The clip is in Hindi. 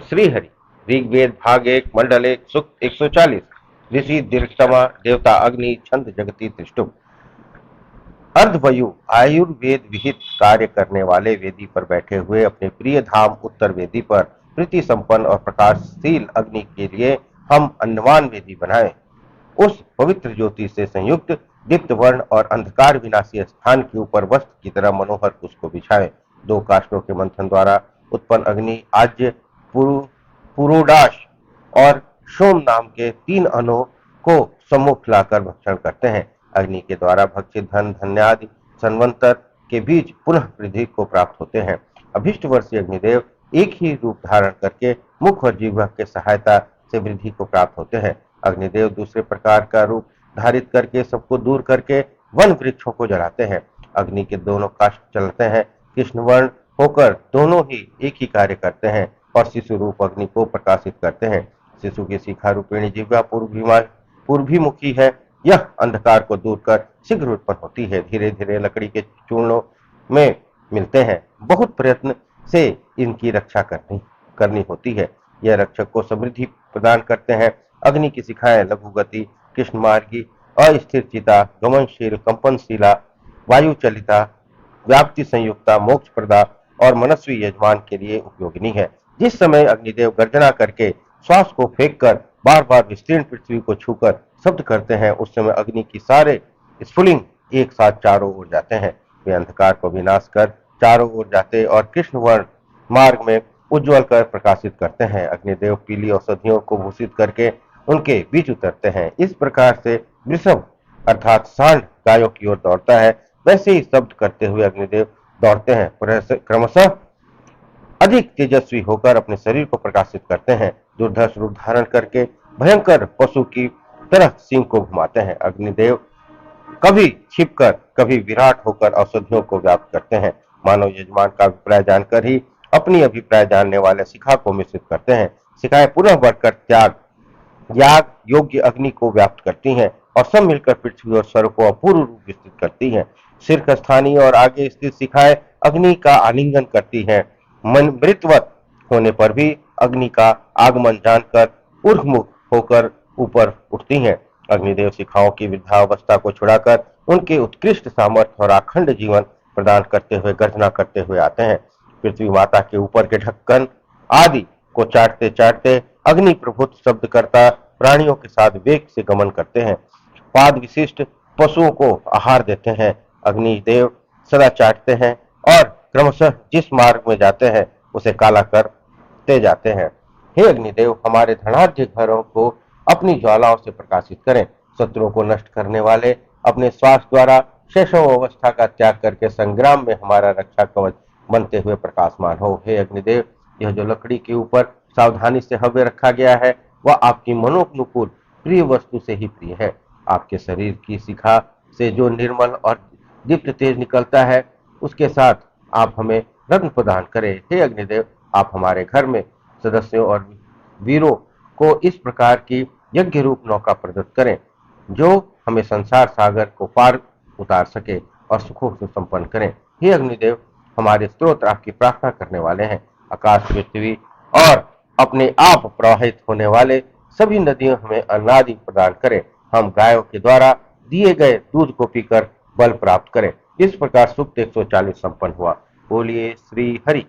श्रीहरि। ऋग्वेद भाग 1 मंडल 1 सूक्त 140। ऋषि दीर्घतमा देवता अग्नि छंद जगती त्रिष्टुप। अर्धवयु आयुर्वेद विहित कार्य करने वाले वेदी पर बैठे हुए अपने प्रिय धाम उत्तर वेदी पर प्रीति संपन्न और प्रकाशशील अग्नि के लिए हम अन्नवान वेदी बनाएं। उस पवित्र ज्योति से संयुक्त दीप्त वर्ण और अंधकार विनाशी स्थान के ऊपर वस्त्र की तरह मनोहर कुश को बिछाएं। 2 काष्ठों के मंथन द्वारा उत्पन्न अग्नि आज्य, पुरोडाश और सोम नाम के 3 अणुओं को सम्मुख लाकर भक्षण करते हैं। अग्नि के द्वारा भक्षित धन धन्यादि संवंतर के बीच पुनः वृद्धि को प्राप्त होते हैं। अभिष्ट वर्षीय अग्निदेव एक ही रूप धारण करके मुख और जिह्वा के सहायता से वृद्धि को प्राप्त होते हैं। अग्निदेव दूसरे प्रकार का रूप धारित करके सबको दूर करके वन वृक्षों को जलाते हैं। अग्नि के दोनों काष्ठ चलते हैं, कृष्ण वर्ण होकर दोनों ही एक ही कार्य करते हैं और शिशु रूप अग्नि को प्रकाशित करते हैं। शिशु की शिखा रूपिणी जिह्वा पूर्वीमुखी है। यह अंधकार को दूर कर शीघ्र उत्पन्न होती है। धीरे धीरे लकड़ी के चूर्णों में मिलते हैं। बहुत प्रयत्न से इनकी रक्षा करनी होती है। यह रक्षक को समृद्धि प्रदान करते हैं। अग्नि की शिखाएं लघु गति, कृष्ण मार्गी, अस्थिर चिता, गमनशील, कंपनशीला, वायु चलिता, व्याप्ति संयुक्ता, मोक्ष प्रदा और मनस्वी यजमान के लिए उपयोगिनी है। जिस समय अग्निदेव गर्जना करके श्वास को फेंक कर बार बार विस्तीर्ण पृथ्वी को छूकर शब्द करते हैं, उस समय अग्नि की सारे स्फुलिंग एक साथ चारों ओर जाते हैं। वे अंधकार को विनाश कर चारों ओर जाते और कृष्ण वर्ण मार्ग में उज्ज्वल कर प्रकाशित करते हैं। अग्निदेव पीली औषधियों को भूषित करके उनके बीच उतरते हैं। इस प्रकार से वृषभ अर्थात सांड गायों की ओर दौड़ता है, वैसे ही शब्द करते हुए अग्निदेव दौड़ते हैं। क्रमशः अधिक तेजस्वी होकर अपने शरीर को प्रकाशित करते हैं। दुर्धर्ष रूप धारण करके भयंकर पशु की तरह सिंह को घुमाते हैं। अग्निदेव कभी छिपकर कभी विराट होकर औषधियों को व्याप्त करते हैं। मानव यजमान का अभिप्राय जानकर ही अपनी अभिप्राय जानने वाले शिखा को मिश्रित करते हैं। शिखाएं पुनः बढ़कर याग योग्य अग्नि को व्याप्त करती हैं और सब मिलकर पृथ्वी और स्वर्ग को अपूर्व रूप विस्तृत करती हैं। शीर्ष स्थानीय और आगे स्थित शिखाएं अग्नि का आलिंगन करती हैं। मृतवत होने पर भी अग्नि का आगमन जानकर ऊर्ध्वमुख होकर ऊपर उठती हैं। अग्निदेव शिखाओं की वृद्धावस्था को छुड़ाकर उनके उत्कृष्ट सामर्थ्य और अखंड जीवन प्रदान करते हुए गर्जना करते हुए आते हैं। पृथ्वी माता के ऊपर के ढक्कन आदि को चाटते चाटते अग्नि प्रभुत्व शब्द करता प्राणियों के साथ वेग से गमन करते हैं। पाद विशिष्ट पशुओं को आहार देते हैं। अग्निदेव सदा चाटते हैं और क्रमशः जिस मार्ग में जाते हैं उसे काला करते जाते हैं। हे अग्निदेव, हमारे धनाढ्य घरों को अपनी ज्वालाओं से प्रकाशित करें। शत्रुओं को नष्ट करने वाले अपने श्वास द्वारा शैशव अवस्था का त्याग करके संग्राम में हमारा रक्षा कवच बनते हुए प्रकाशमान हो। हे अग्निदेव, यह जो लकड़ी के ऊपर सावधानी से हव्य रखा गया है वह आपकी मनोनुकूल प्रिय वस्तु से ही प्रिय है। आपके शरीर की शिखा से जो निर्मल और दीप्त तेज निकलता है उसके साथ आप हमें रत्न प्रदान करें। हे अग्निदेव, आप हमारे घर में सदस्यों और वीरों को इस प्रकार की यज्ञ रूप नौका प्रदत्त करें जो हमें संसार सागर को पार उतार सके और सुखों से संपन्न करें। हे अग्निदेव, हमारे स्तोत्र आपकी प्रार्थना करने वाले हैं। आकाश, पृथ्वी और अपने आप प्रवाहित होने वाले सभी नदियों हमें अन्नादि प्रदान करें। हम गायों के द्वारा दिए गए दूध को पीकर बल प्राप्त करें। इस प्रकार सूक्त 140 संपन्न हुआ। बोलिए श्री हरि।